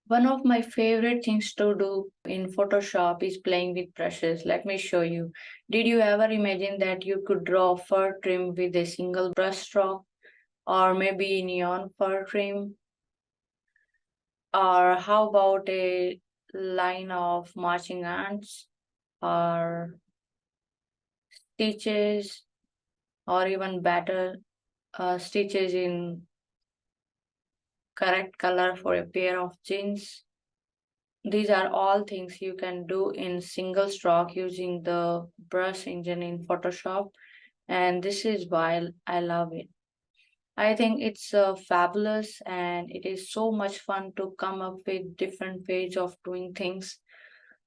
One of my favorite things to do in Photoshop is playing with brushes. Let me show you. Did you ever imagine that you could draw fur trim with a single brush stroke, or maybe neon fur trim? Or how about a line of marching ants, or stitches, or even better, stitches in correct color for a pair of jeans? These are all things you can do in single stroke using the brush engine in Photoshop, and this is why I love it. I think it's fabulous, and it is so much fun to come up with different ways of doing things.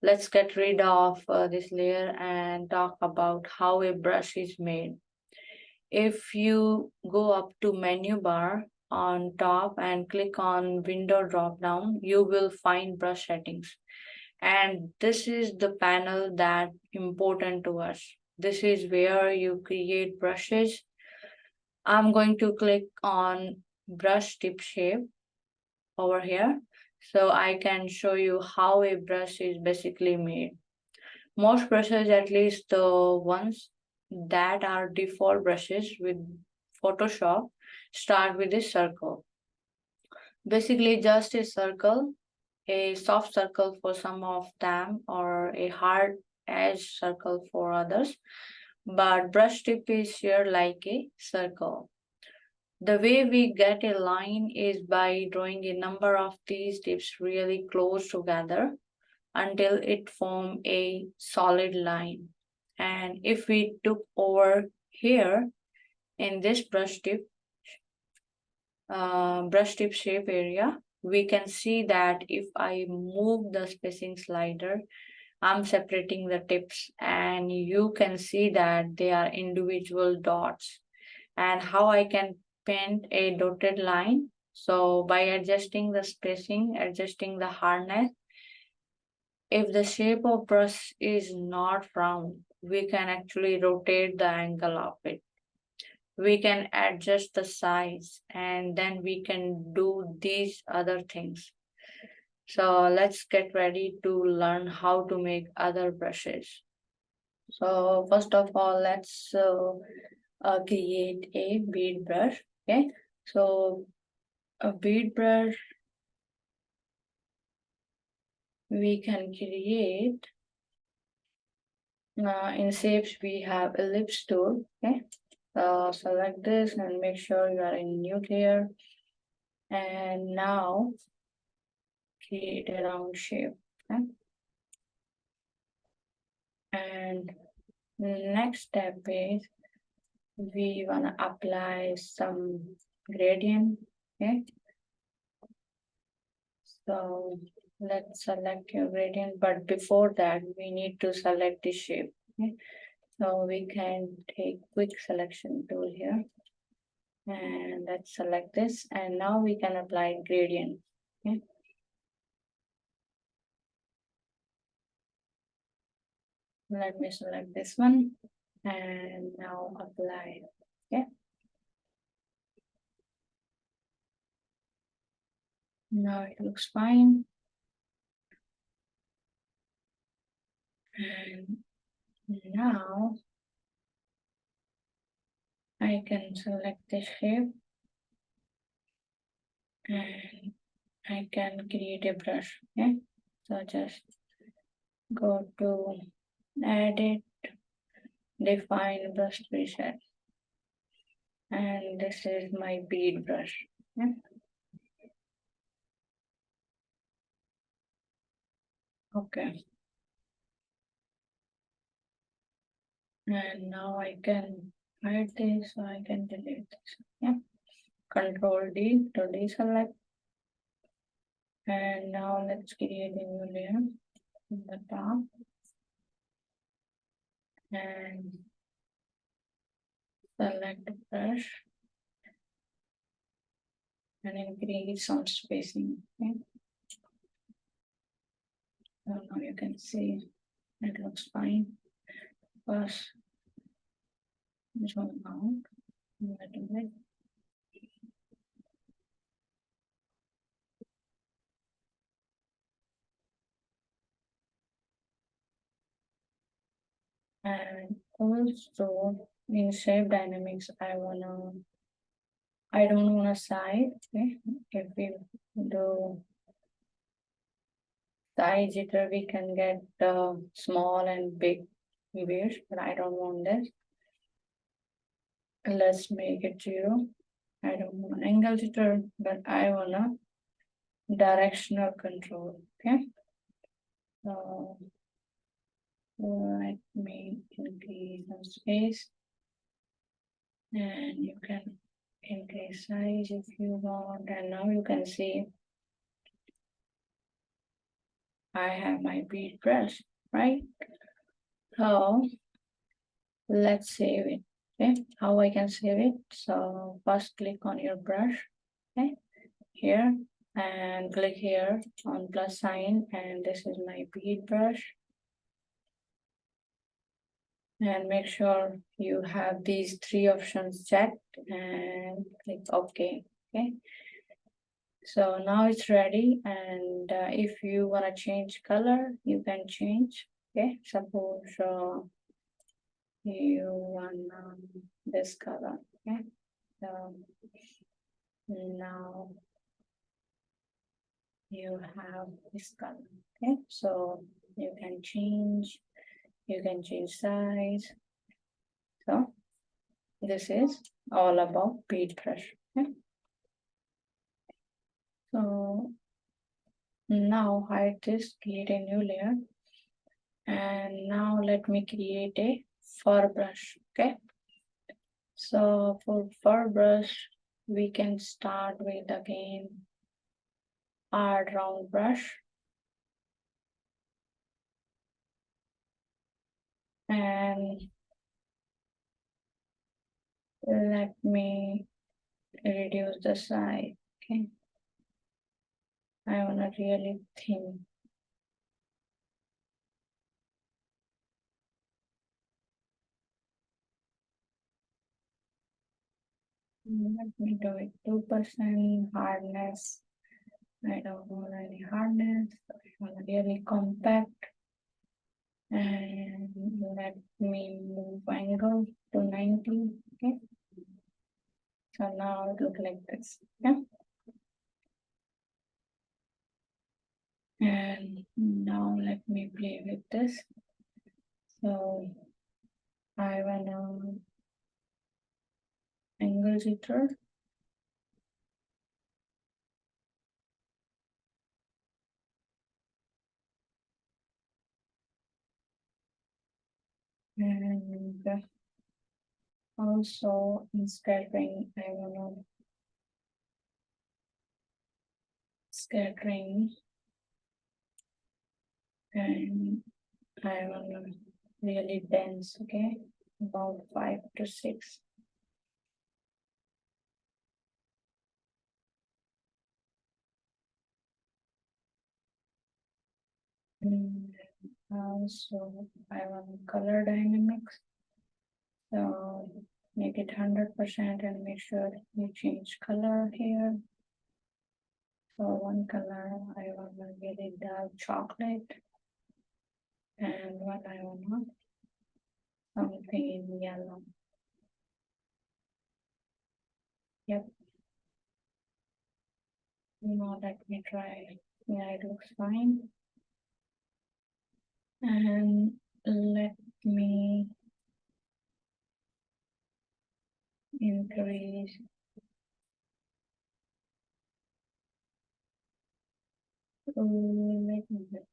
Let's get rid of this layer and talk about how a brush is made. If you go up to menu bar on top and click on window drop down, you will find brush settings. And this is the panel that important to us. This is where you create brushes. I'm going to click on brush tip shape over here so I can show you how a brush is basically made. Most brushes, at least the ones that are default brushes with Photoshop, start with a circle. Basically, just a circle, a soft circle for some of them, or a hard edge circle for others. But brush tip is here like a circle. The way we get a line is by drawing a number of these tips really close together until it form a solid line. And if we took over here in this brush tip shape area, we can see that if I move the spacing slider, I'm separating the tips, and you can see that they are individual dots. And how I can paint a dotted line. So by adjusting the spacing, adjusting the hardness, if the shape of brush is not round, we can actually rotate the angle of it. We can adjust the size, and then we can do these other things. So let's get ready to learn how to make other brushes. So first of all, let's create a bead brush. Okay, so a bead brush we can create in shapes. We have ellipse tool. Okay, select this and make sure you are in new layer, and now create a round shape. Okay? And next step is we want to apply some gradient. Okay, so let's select your gradient, but before that we need to select the shape. Okay? So we can take quick selection tool here, and let's select this, and now we can apply gradient. Okay? Let me select this one and now apply. Okay, now it looks fine. And now I can select the shape and I can create a brush. Okay, so just go to edit, define brush preset, and this is my bead brush. Okay? Okay, and now I can hide this, so I can delete this. Yeah, Control D to deselect. And now let's create a new layer in the top and select the brush and increase some spacing. Okay, so now you can see it looks fine. First, zoom out a little bit. And also in shape dynamics, I don't wanna side. Okay, if we do size jitter, we can get small and big waves, but I don't want this. Let's make it 0. I don't want angle jitter, but I wanna directional control. Okay, so let me increase the space, and you can increase size if you want. And now you can see I have my bead brush, right? So let's save it. Okay, how I can save it? So first click on your brush, okay, here, and click here on plus sign, and this is my bead brush. And make sure you have these 3 options checked and click OK. Okay, so now it's ready, and if you want to change color, you can change. Okay, suppose you want this color. Okay, so now you have this color. Okay, so you can change size. So this is all about bead brush. Okay, so now hide this, create a new layer, and now let me create a fur brush. Okay, so for fur brush, we can start with again hard round brush, and let me reduce the size. Okay, I want to really thin. Let me do it 2% hardness. I don't want any hardness. I want really compact. And let me move angle to 90. Okay, so now it looks like this. Yeah, and now let me play with this. So I wanna angle jitter, and also in scattering I wanna scattering, and I wanna really dense. Okay, about 5 to 6. And also I want color dynamics, so make it 100% and make sure you change color here. So one color I want to get it dark chocolate, and one I want something in yellow. Yep. Now let me try. Yeah, it looks fine. And let me increase a little bit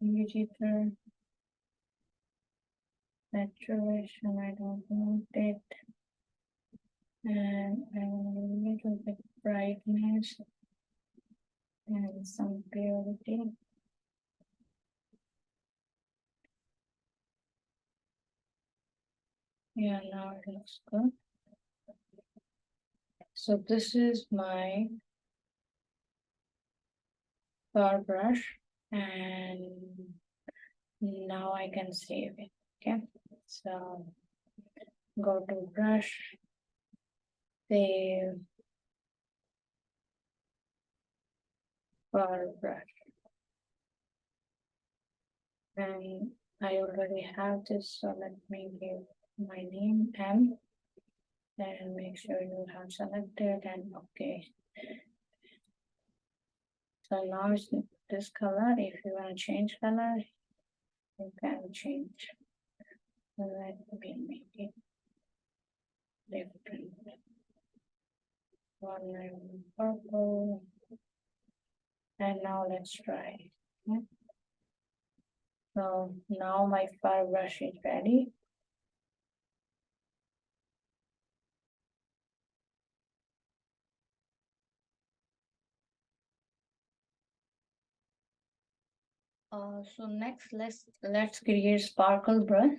digital saturation. I don't want it, and I want a little bit brightness and some purity. Yeah, now it looks good. So this is my fur brush, and now I can save it. Okay, so go to brush, save fur brush, and I already have this, so let me give my name M and make sure you have selected and okay. So now it's this color. If you want to change color, you can change. Let me make it different. One purple. And now let's try. Okay. So now my fire brush is ready. So next let's create sparkle brush.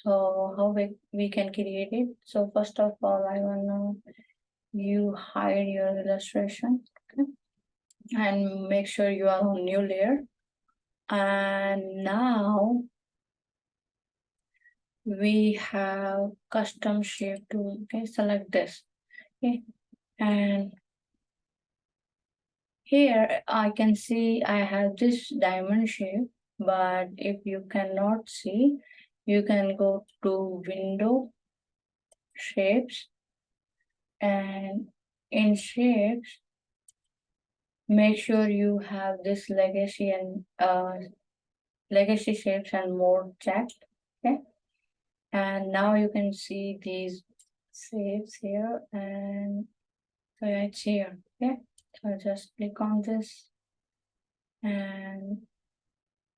So how we can create it. So first of all, I wanna you hide your illustration, okay? And make sure you are on new layer. And now we have custom shape tool. Okay, select this. Okay, and here I can see I have this diamond shape, but if you cannot see, you can go to window shapes, and in shapes make sure you have this legacy and legacy shapes and mode checked. Okay, and now you can see these shapes here, and so it's here. Okay, so just click on this and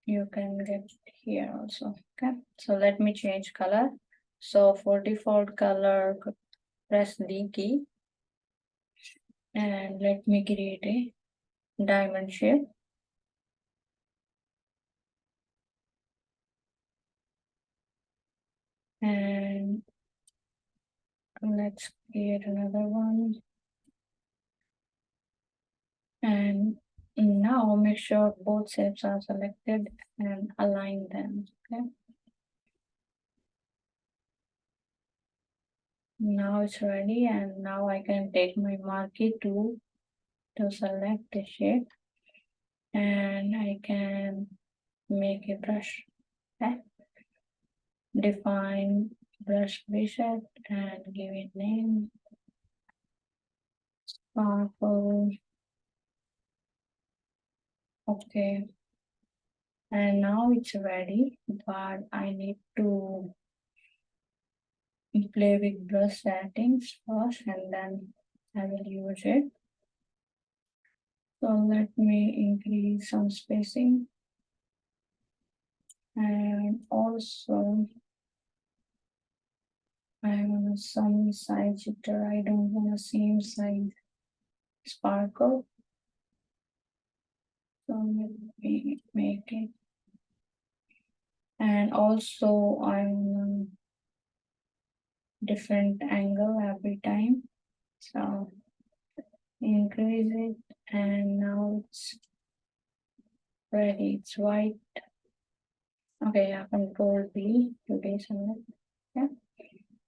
you can get here also. Okay, so let me change color. So for default color, press D key and let me create a diamond shape. And let's create another one. And now make sure both shapes are selected and align them. Okay, now it's ready, and now I can take my marquee tool to select the shape, and I can make a brush. Okay, define brush preset and give it name sparkle. Okay, and now it's ready, but I need to play with brush settings first and then I will use it. So let me increase some spacing, and also I want some side jitter. I don't want the same size sparkle. So let me make it. And also I want different angle every time. So increase it, and now it's ready. It's white. Okay, I control B to deselect. Yeah,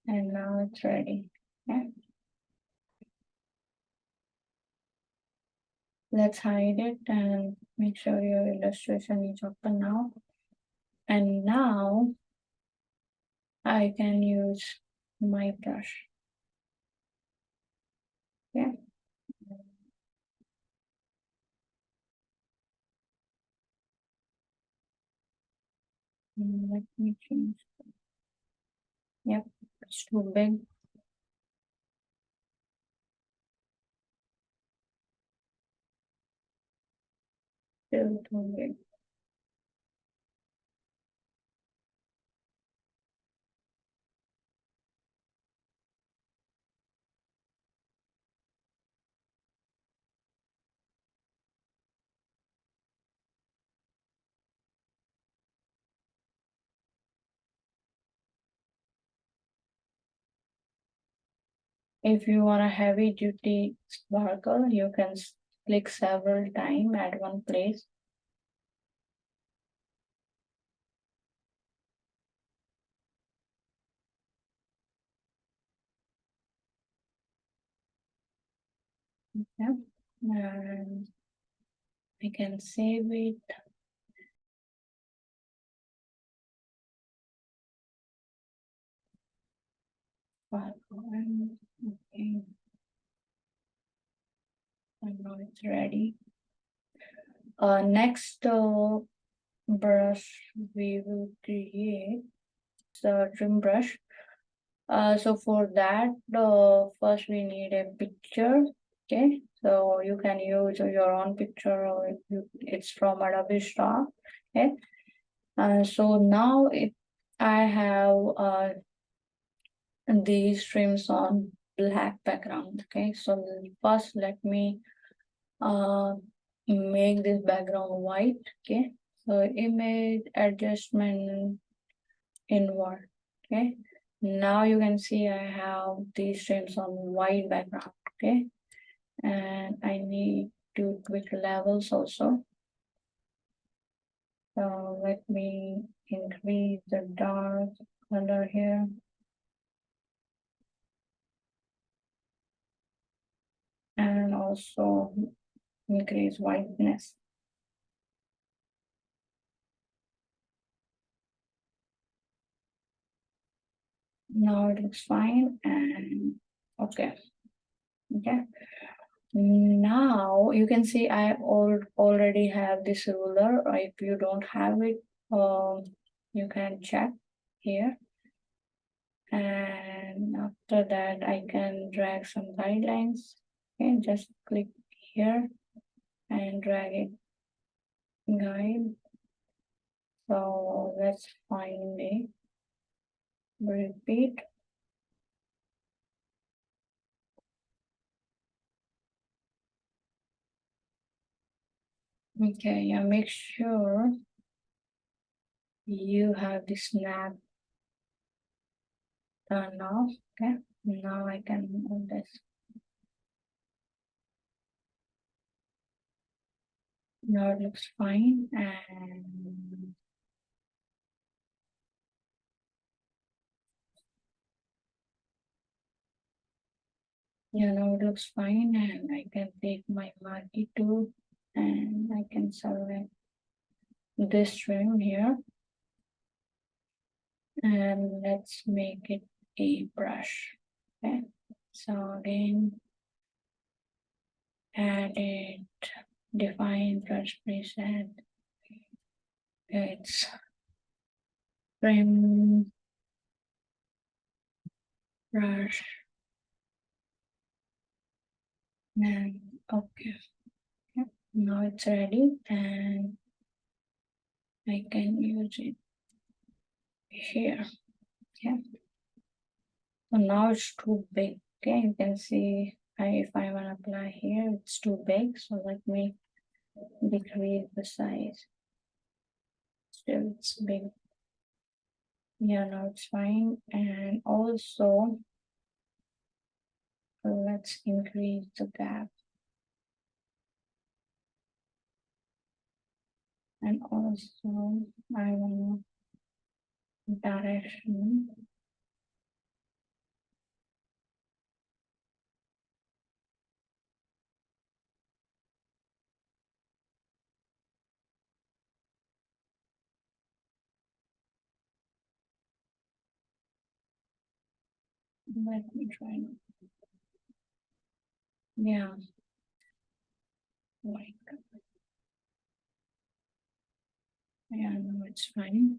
and now it's ready. Yeah, let's hide it and make sure your illustration is open now. And now I can use my brush. Yeah. Let me change. Yep, it's too big. Still too big. If you want a heavy duty sparkle, you can click several times at one place. Yeah. And I can save it. Okay, and now it's ready. Next brush we will create the trim brush. So for that, first we need a picture. Okay, so you can use your own picture, or it's from Adobe Stock. Okay, so now I have these trims on black background. Okay, so first let me uh make this background white. Okay, so image adjustment inward. Okay, now you can see I have these trims on white background. Okay, and I need to tweak levels also. So let me increase the dark color here. And also increase whiteness. Now it looks fine, and okay. Okay, now you can see I already have this ruler. If you don't have it, you can check here, and after that I can drag some guidelines. Okay, just click here and drag it guide. So let's find a repeat. Okay, yeah, make sure you have the snap turned off. Okay, now I can move this. Now it looks fine, and yeah, now it looks fine, and I can take my marquee tool and I can select this trim here, and let's make it a brush. Okay, so again, add it, define brush preset. It's trim brush, and okay. Yep. Now it's ready, and I can use it here. Yeah. So now it's too big. Okay, you can see if I want to apply here, it's too big. So let me decrease the size. Still, it's big. Yeah, now it's fine. And also, let's increase the gap. And also, I want direction. Let me try. Yeah, like, yeah, no, it's fine.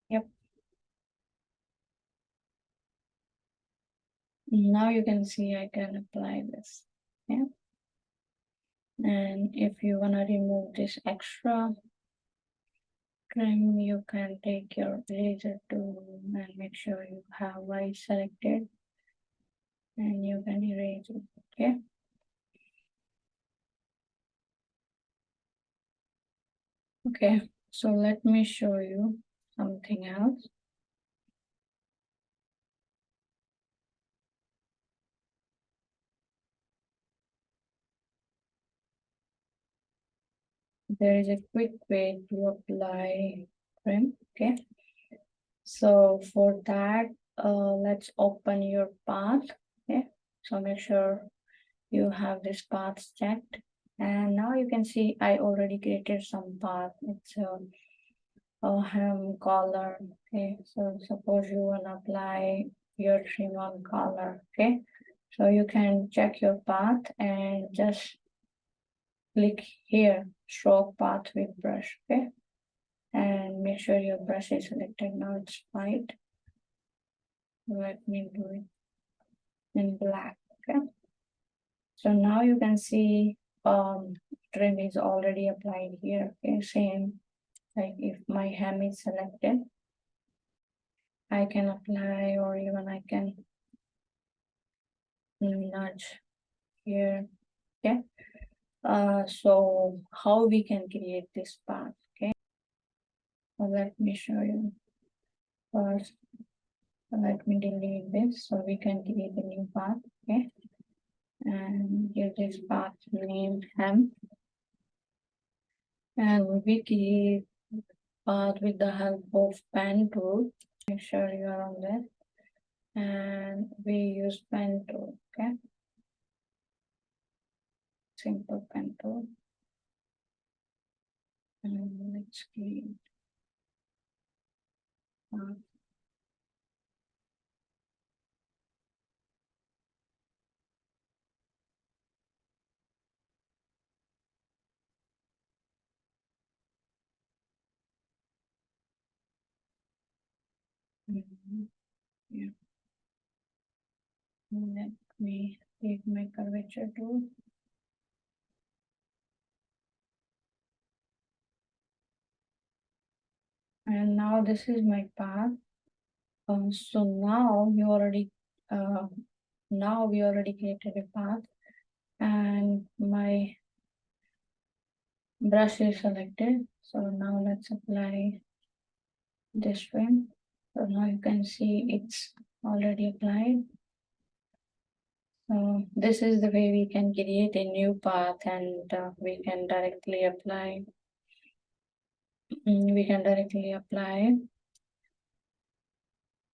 Yep. Now you can see I can apply this. Yeah. And if you want to remove this extra trim, you can take your eraser tool and make sure you have white selected, and you can erase it. Okay. Okay, so let me show you something else. There is a quick way to apply trim. Okay, So for that, let's open your path. Okay, so make sure you have this path checked, and now you can see I already created some path. It's a hem color. Okay, so suppose you want to apply your trim on color. Okay, so you can check your path and just click here, stroke path with brush. Okay, and make sure your brush is selected. Now it's white. Let me do it in black. Okay, so now you can see trim is already applied here. Okay, same like if my hem is selected, I can apply, or even I can nudge here. Okay, so how we can create this path? Okay, so let me show you first. Let me delete this so we can create a new path. Okay, and give this path name hem, and we create path with the help of pen tool. Make sure you are on this, and we use pen tool. Okay, simple pen tool, and let's create path. Yeah, let me take my curvature tool. And now this is my path. So now you already now we already created a path, and my brush is selected. So now let's apply this trim. So now you can see it's already applied. So this is the way we can create a new path, and we can directly apply. We can directly apply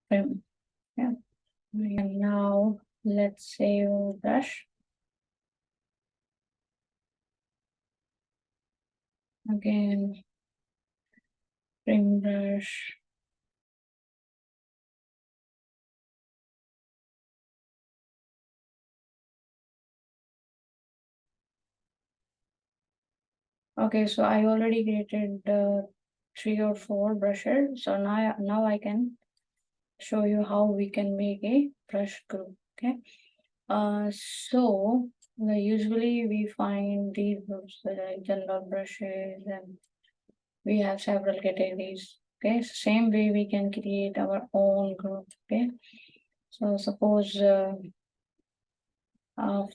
trim. Yeah. And now let's save brush. Again, trim brush. Okay, so I already created 3 or 4 brushes. So now I can show you how we can make a brush group. Okay. So usually we find these groups like general brushes, and we have several categories. Okay, so same way we can create our own group. Okay, so suppose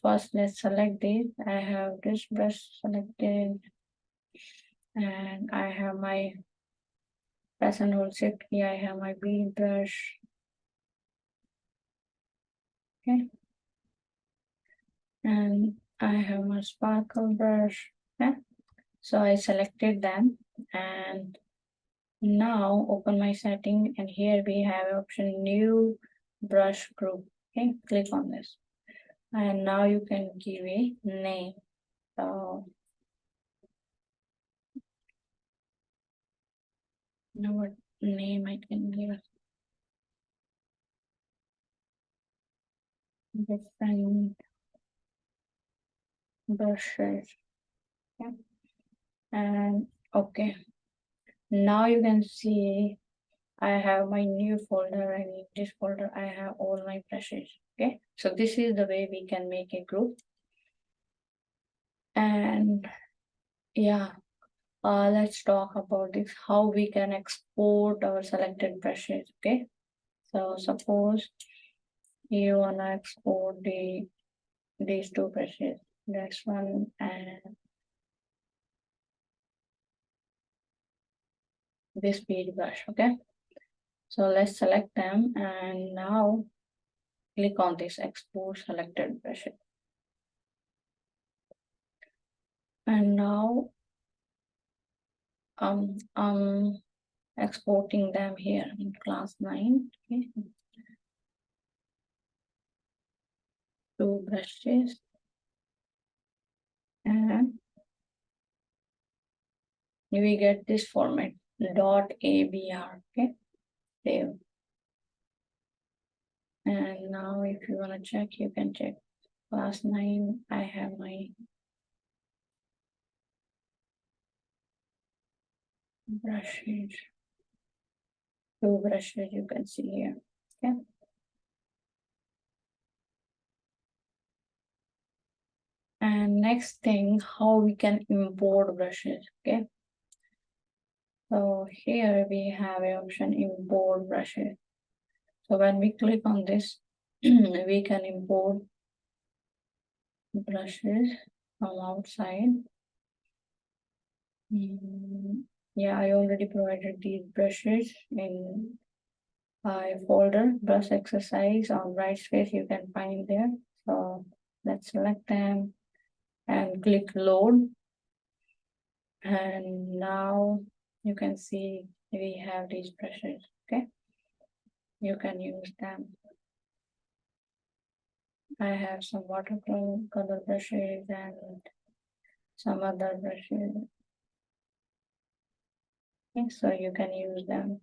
first let's select this. I have this brush selected, and I have my press and hold shift key. I have my bead brush. Okay, and I have my sparkle brush. Okay, so I selected them, and now open my setting, and here we have option new brush group. Okay, click on this, and now you can give a name. So now what name I can give? Different brushes. Yeah. And okay, now you can see I have my new folder, and in this folder I have all my brushes. Okay, so this is the way we can make a group. And yeah, let's talk about this, how we can export our selected brushes. Okay, so suppose you wanna export these 2 brushes, this one and this bead brush. Okay, so let's select them, and now click on this export selected brushes, and now exporting them here in class 9. Okay. Two brushes and we get this format .abr. Okay, save. And now if you want to check, you can check class 9. I have my brushes, two brushes you can see here. Okay. And next thing, how we can import brushes. Okay. So here we have an option import brushes. So when we click on this, we can import brushes from outside. Yeah, I already provided these brushes in my folder, brush exercise on right space, you can find there. So let's select them and click load. And now you can see we have these brushes. Okay, you can use them. I have some watercolor brushes and some other brushes. Okay, so you can use them.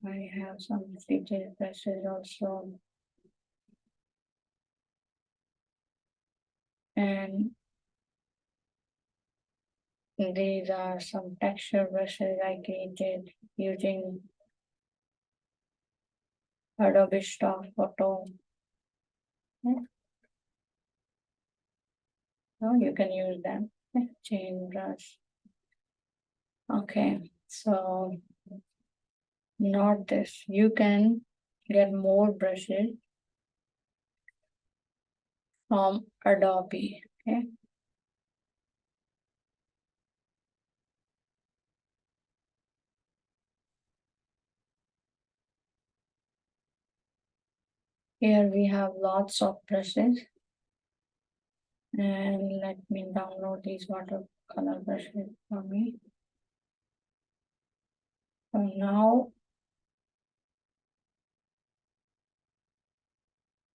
I have some fidget brushes also. And these are some texture brushes I created using Adobe Stock Photo. Yeah. So you can use them. Chain brush. Okay, so not this. You can get more brushes from Adobe. Okay. Here we have lots of brushes. And let me download these watercolor brushes for me. So now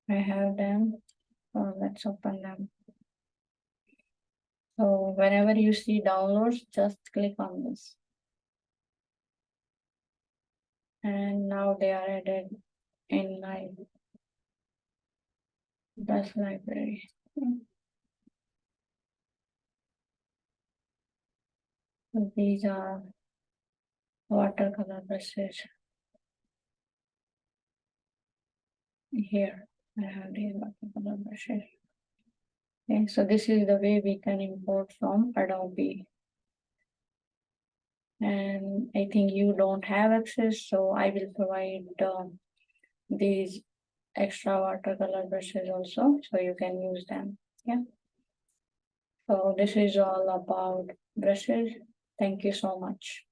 I have them. So let's open them. So whenever you see downloads, just click on this. And now they are added in my brush library. So these are watercolor brushes. Here I have these watercolor brushes. Okay, so this is the way we can import from Adobe. And I think you don't have access, so I will provide these extra watercolor brushes also, so you can use them. Yeah. So this is all about brushes. Thank you so much.